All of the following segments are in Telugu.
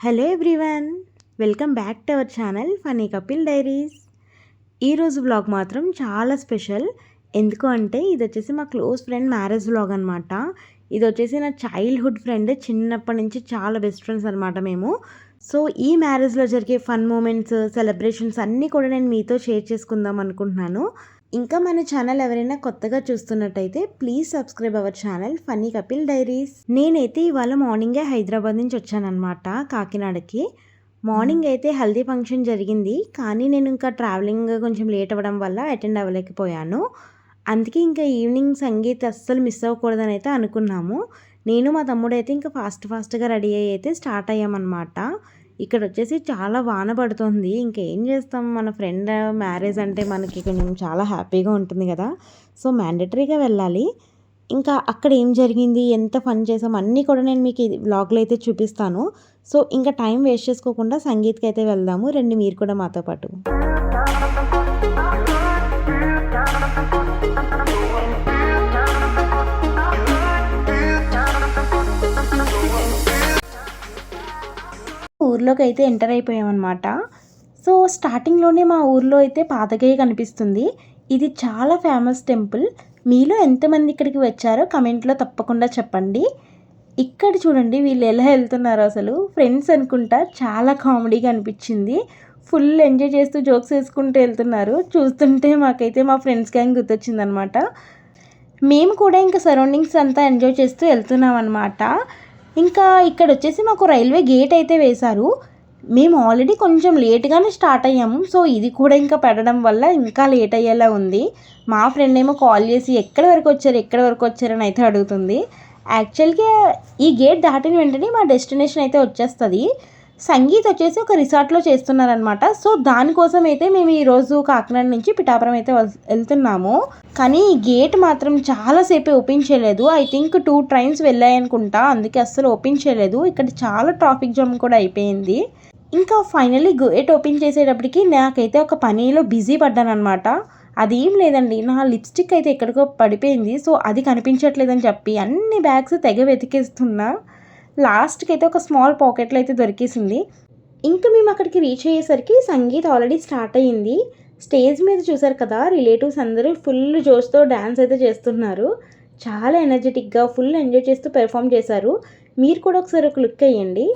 Hello everyone, welcome back to our channel funny Kapil diaries. ఈరోజు వ్లాగ్ మాత్రం చాలా స్పెషల్. ఎందుకు అంటే ఇది వచ్చేసి మా క్లోజ్ ఫ్రెండ్ మ్యారేజ్ వ్లాగ్ అనమాట. ఇది వచ్చేసి నా చైల్డ్హుడ్ ఫ్రెండ్, చిన్నప్పటి నుంచి చాలా బెస్ట్ ఫ్రెండ్స్ అనమాట మేము. సో ఈ మ్యారేజ్లో జరిగే ఫన్ మూమెంట్స్, సెలబ్రేషన్స్ అన్నీ కూడా నేను మీతో షేర్ చేసుకుందాం అనుకుంటున్నాను. ఇంకా మన ఛానల్ ఎవరైనా కొత్తగా చూస్తున్నట్టయితే please subscribe our channel funny Kapil diaries. నేనైతే ఇవాళ మార్నింగే హైదరాబాద్ నుంచి వచ్చానమాట కాకినాడకి. మార్నింగ్ అయితే హల్దీ ఫంక్షన్ జరిగింది, కానీ నేను ఇంకా ట్రావెలింగ్ కొంచెం లేట్ అవ్వడం వల్ల అటెండ్ అవ్వలేకపోయాను. అందుకే ఇంకా ఈవినింగ్ సంగీత్ అస్సలు మిస్ అవ్వకూడదని అయితే అనుకున్నాము. నేను మా తమ్ముడు అయితే ఇంకా ఫాస్ట్గా రెడీ అయ్యి అయితే స్టార్ట్ అయ్యామన్నమాట. ఇక్కడ వచ్చేసి చాలా వాన పడుతుంది. ఇంకేం చేస్తాం, మన ఫ్రెండ్ మ్యారేజ్ అంటే మనకి కొంచెం చాలా హ్యాపీగా ఉంటుంది కదా. సో మ్యాండేటరీగా వెళ్ళాలి. ఇంకా అక్కడ ఏం జరిగింది, ఎంత ఫన్ చేసాం అన్నీ కూడా నేను మీకు ఈ వ్లాగ్లో అయితే చూపిస్తాను. సో ఇంకా టైం వేస్ట్ చేసుకోకుండా సంగీత్కి అయితే వెళ్దాము. రండి మీరు కూడా మాతో పాటు. ఊర్లోకి అయితే ఎంటర్ అయిపోయామన్నమాట. సో స్టార్టింగ్లోనే మా ఊర్లో అయితే పాతగయ్య కనిపిస్తుంది. ఇది చాలా ఫేమస్ టెంపుల్. మీలో ఎంతమంది ఇక్కడికి వచ్చారో కమెంట్లో తప్పకుండా చెప్పండి. ఇక్కడ చూడండి వీళ్ళు ఎలా వెళ్తున్నారు, అసలు ఫ్రెండ్స్ అనుకుంటా. చాలా కామెడీగా అనిపించింది. ఫుల్ ఎంజాయ్ చేస్తూ జోక్స్ వేసుకుంటూ వెళ్తున్నారు. చూస్తుంటే మాకైతే మా ఫ్రెండ్స్ గ్యాంగ్ గుర్తొచ్చింది అనమాట. మేము కూడా ఇంకా సరౌండింగ్స్ అంతా ఎంజాయ్ చేస్తూ వెళ్తున్నాం అనమాట. ఇంకా ఇక్కడ వచ్చేసి మాకు రైల్వే గేట్ అయితే వేశారు. మేము ఆల్రెడీ కొంచెం లేట్గానే స్టార్ట్ అయ్యాము. సో ఇది కూడా ఇంకా పెట్టడం వల్ల ఇంకా లేట్ అయ్యేలా ఉంది. మా ఫ్రెండ్ ఏమో కాల్ చేసి ఎక్కడి వరకు వచ్చారని అయితే అడుగుతుంది. యాక్చువల్గా ఈ గేట్ దాటిన వెంటనే మా డెస్టినేషన్ అయితే వచ్చేస్తుంది. సంగీత్ వచ్చేసి ఒక రిసార్ట్లో చేస్తున్నారనమాట. సో దానికోసం అయితే మేము ఈరోజు కాకినాడ నుంచి పిఠాపురం అయితే వెళ్తున్నాము. కానీ ఈ గేట్ మాత్రం చాలాసేపు ఓపెన్ చేయలేదు. ఐ థింక్ 2 ట్రైన్స్ వెళ్ళాయనుకుంటా, అందుకే అస్సలు ఓపెన్ చేయలేదు. ఇక్కడ చాలా ట్రాఫిక్ జామ్ కూడా అయిపోయింది. ఇంకా ఫైనల్లీ గేట్ ఓపెన్ చేసేటప్పటికి నాకైతే ఒక పనిలో బిజీ పడ్డాను అనమాట. అదేం లేదండి, నా లిప్స్టిక్ అయితే ఎక్కడికో పడిపోయింది. సో అది కనిపించట్లేదని చెప్పి అన్ని బ్యాగ్స్ తెగ వెతికేస్తున్నా. లాస్ట్కి అయితే ఒక స్మాల్ పాకెట్లో అయితే దొరికేసింది. ఇంకా మేము అక్కడికి రీచ్ అయ్యేసరికి సంగీత్ ఆల్రెడీ స్టార్ట్ అయ్యింది. స్టేజ్ మీద చూసారు కదా, రిలేటివ్స్ అందరూ ఫుల్ జోష్తో డ్యాన్స్ అయితే చేస్తున్నారు. చాలా ఎనర్జెటిక్గా ఫుల్ ఎంజాయ్ చేస్తూ పెర్ఫామ్ చేశారు. మీరు కూడా ఒకసారి ఒక లుక్ వేయండి.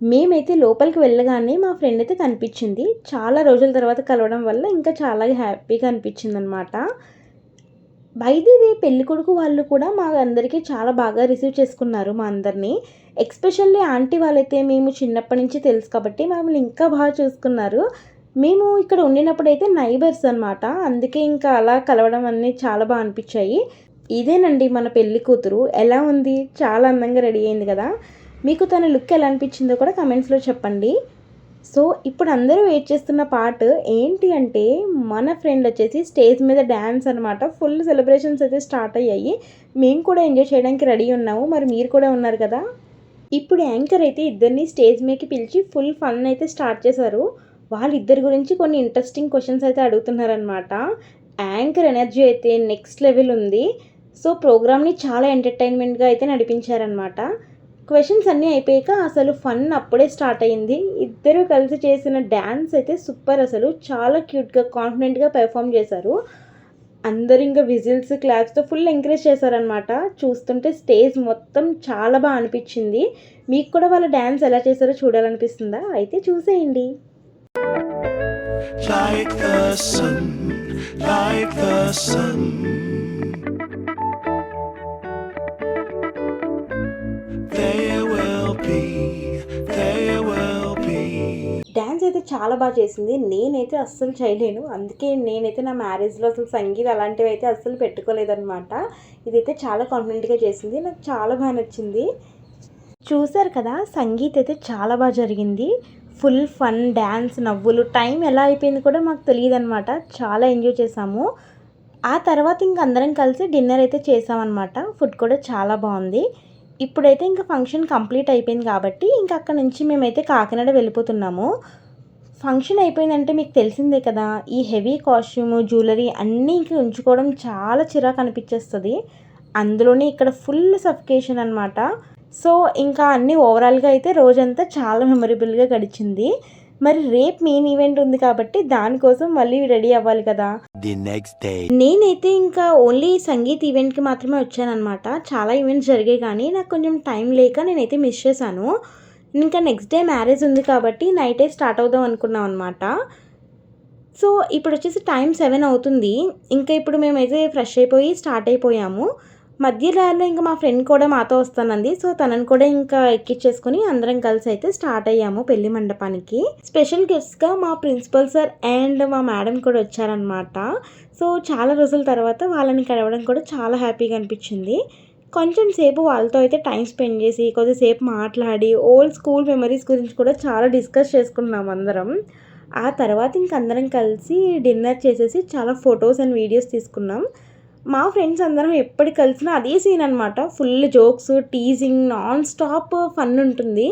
మేమైతే లోపలికి వెళ్ళగానే మా ఫ్రెండ్ అయితే కనిపించింది. చాలా రోజుల తర్వాత కలవడం వల్ల ఇంకా చాలా హ్యాపీగా అనిపించింది అనమాట. బై ది వే పెళ్ళికొడుకు వాళ్ళు కూడా మా అందరికీ చాలా బాగా రిసీవ్ చేసుకున్నారు మా అందరినీ. ఎక్స్పెషల్లీ ఆంటీ వాళ్ళైతే మేము చిన్నప్పటి నుంచి తెలుసు కాబట్టి మమ్మల్ని ఇంకా బాగా చూసుకున్నారు. మేము ఇక్కడ ఉండినప్పుడు అయితే నైబర్స్ అనమాట. అందుకే ఇంకా అలా కలవడం అన్నీ చాలా బాగా అనిపించాయి. ఇదేనండి మన పెళ్ళి కూతురు. ఎలా ఉంది, చాలా అందంగా రెడీ అయింది కదా. మీకు తన లుక్ ఎలా అనిపించిందో కూడా కమెంట్స్లో చెప్పండి. సో ఇప్పుడు అందరూ వెయిట్ చేస్తున్న పార్ట్ ఏంటి అంటే, మన ఫ్రెండ్ వచ్చేసి స్టేజ్ మీద డ్యాన్స్ అనమాట. ఫుల్ సెలబ్రేషన్స్ అయితే స్టార్ట్ అయ్యాయి. మేము కూడా ఎంజాయ్ చేయడానికి రెడీ ఉన్నాము. మరి మీరు కూడా ఉన్నారు కదా. ఇప్పుడు యాంకర్ అయితే ఇద్దరిని స్టేజ్ మీదకి పిలిచి ఫుల్ ఫన్ అయితే స్టార్ట్ చేశారు. వాళ్ళిద్దరి గురించి కొన్ని ఇంట్రెస్టింగ్ క్వశ్చన్స్ అయితే అడుగుతున్నారనమాట. యాంకర్ ఎనర్జీ అయితే నెక్స్ట్ లెవెల్ ఉంది. సో ప్రోగ్రామ్ని చాలా ఎంటర్టైన్మెంట్గా అయితే నడిపించారనమాట. క్వశ్చన్స్ అన్నీ అయిపోయాక అసలు ఫన్ అప్పుడే స్టార్ట్ అయ్యింది. ఇద్దరు కలిసి చేసిన డ్యాన్స్ అయితే సూపర్, అసలు చాలా క్యూట్గా కాన్ఫిడెంట్గా పెర్ఫామ్ చేశారు. అందరు ఇంకా విజిల్స్ క్లాప్స్తో ఫుల్ ఎంకరేజ్ చేశారనమాట. చూస్తుంటే స్టేజ్ మొత్తం చాలా బాగా అనిపించింది. మీకు కూడా వాళ్ళ డ్యాన్స్ ఎలా చేశారో చూడాలనిపిస్తుందా? అయితే చూసేయండి. Like the sun, like the sun. Dance అయితే చాలా బాగా చేసింది. నేనైతే అస్సలు చేయలేను. అందుకే నేనైతే నా మ్యారేజ్లో అసలు సంగీత్ అలాంటివి అయితే అస్సలు పెట్టుకోలేదన్నమాట. ఇదైతే చాలా కాన్ఫిడెంట్గా చేసింది. నాకు చాలా బాగా నచ్చింది. చూసారు కదా, సంగీత్ అయితే చాలా బాగా జరిగింది. ఫుల్ ఫన్, డ్యాన్స్, నవ్వులు. టైం ఎలా అయిపోయింది కూడా మాకు తెలియదు అనమాట. చాలా ఎంజాయ్ చేసాము. ఆ తర్వాత ఇంక అందరం కలిసి డిన్నర్ అయితే చేసామన్నమాట. ఫుడ్ కూడా చాలా బాగుంది. ఇప్పుడైతే ఇంకా ఫంక్షన్ కంప్లీట్ అయిపోయింది కాబట్టి ఇంకా అక్కడ నుంచి మేమైతే కాకినాడ వెళ్ళిపోతున్నాము. ఫంక్షన్ అయిపోయిందంటే మీకు తెలిసిందే కదా! ఈ హెవీ కాస్ట్యూమ్, జ్యువెలరీ అన్నీ ఇంక ఉంచుకోవడం చాలా చిరాకు అనిపిచ్చేస్తది. అందులోని ఇక్కడ ఫుల్ సఫికేషన్ అనమాట. సో, ఇంకా అన్నీ ఓవరాల్‌గా అయితే రోజంతా చాలా మెమరబుల్‌గా గడిచింది. మరి రేపు మెయిన్ ఈవెంట్ ఉంది కాబట్టి దానికోసం మళ్ళీ రెడీ అవ్వాలి కదా! The next day. నేనైతే ఇంకా ఓన్లీ సంగీత్ ఈవెంట్‌కి మాత్రమే వచ్చాననమాట. చాలా ఈవెంట్స్ జరిగాయి కానీ నాకు కొంచెం టైం లేక నేనైతే మిస్ చేశాను. ఇంకా నెక్స్ట్ డే మ్యారేజ్ ఉంది కాబట్టి నైటే స్టార్ట్ అవుదాం అనుకున్నాం అనమాట. సో, ఇప్పుడొచ్చేసి టైం 7 అవుతుంది. ఇంకా ఇప్పుడు మేమైతే ఫ్రెష్ అయిపోయి స్టార్ట్ అయిపోయాము. మధ్య దారిలో ఇంక మా ఫ్రెండ్ కూడా మాతో వస్తానంది. సో, తనని కూడా ఇంకా ఎక్కిచ్చేసుకొని అందరం కలిసి అయితే స్టార్ట్ అయ్యాము పెళ్లి మండపానికి. స్పెషల్ గెస్ట్‌గా మా ప్రిన్సిపల్ సార్ అండ్ మా మేడం కూడా వచ్చారనమాట. సో, చాలా రోజుల తర్వాత వాళ్ళని కలవడం కూడా చాలా హ్యాపీగా అనిపిచ్చింది. కొంచెం సేపు వాళ్ళతో అయితే టైం స్పెండ్ చేసి, కొద్దిసేపు మాట్లాడి, ఓల్డ్ స్కూల్ మెమరీస్ గురించి కూడా చాలా డిస్కస్ చేసుకున్నాం అందరం. ఆ తర్వాత ఇంక అందరం కలిసి డిన్నర్ చేసేసి చాలా ఫోటోస్ అండ్ వీడియోస్ తీసుకున్నాం. మా ఫ్రెండ్స్ అందరం ఎప్పుడు కలిసినా అదే సీన్ అనమాట. Full jokes, teasing, non stop fun ఉంటుంది.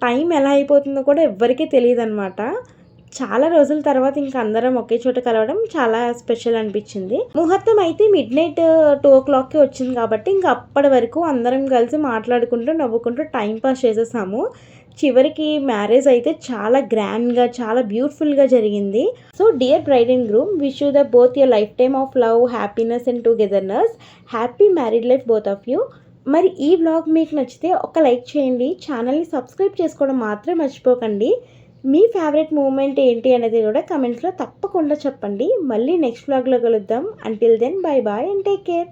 టైం ఎలా అయిపోతుందో కూడా ఎవ్వరికీ తెలీదనమాట. చాలా రోజుల తర్వాత ఇంక అందరం ఒకే చోట కలవడం చాలా స్పెషల్ అనిపించింది. ముహూర్తం అయితే మిడ్‌నైట్ 2:00కి వచ్చింది కాబట్టి ఇంక అప్పటి వరకు అందరం కలిసి మాట్లాడుకుంటూ, నవ్వుకుంటూ టైం పాస్ చేసేసాము. చివరికి మ్యారేజ్ అయితే చాలా గ్రాండ్‌గా, చాలా బ్యూటిఫుల్‌గా జరిగింది. So, dear bride and groom, wish you the both your life time of love, happiness and togetherness. Happy married life both of you. మరి ఈ వ్లాగ్ మీకు నచ్చితే ఒక లైక్ చేయండి. ఛానల్‌ని సబ్స్క్రైబ్ చేసుకోవడం మాత్రం మర్చిపోకండి. మీ ఫేవరెట్ మూమెంట్ ఏంటి అనేది కూడా కమెంట్స్‌లో తప్పకుండా చెప్పండి. మళ్ళీ నెక్స్ట్ వ్లాగ్‌లో కలుద్దాం. Until then bye bye and take care.